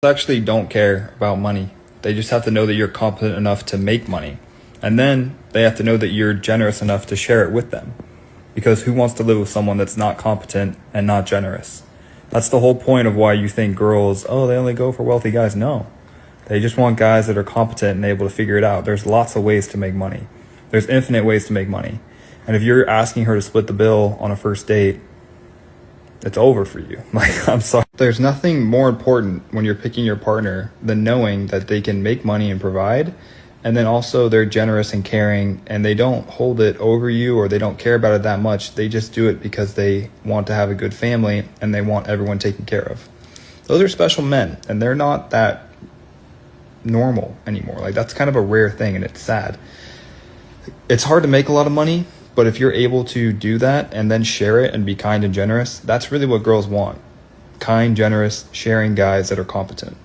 Actually don't care about money. They just have to know that you're competent enough to make money. And then they have to know that you're generous enough to share it with them. Because who wants to live with someone that's not competent and not generous? That's the whole point of why you think girls, oh, they only go for wealthy guys. No. They just want guys that are competent and able to figure it out. There's lots of ways to make money. There's infinite ways to make money. And if you're asking her to split the bill on a first date, it's over for you. Like, I'm sorry. There's nothing more important when you're picking your partner than knowing that they can make money and provide, and then also they're generous and caring, and they don't hold it over you or they don't care about it that much. They just do it because they want to have a good family and they want everyone taken care of. Those are special men, and they're not that normal anymore. Like, that's kind of a rare thing, and it's sad. It's hard to make a lot of money, but if you're able to do that and then share it and be kind and generous, that's really what girls want. Kind, generous, sharing guys that are competent.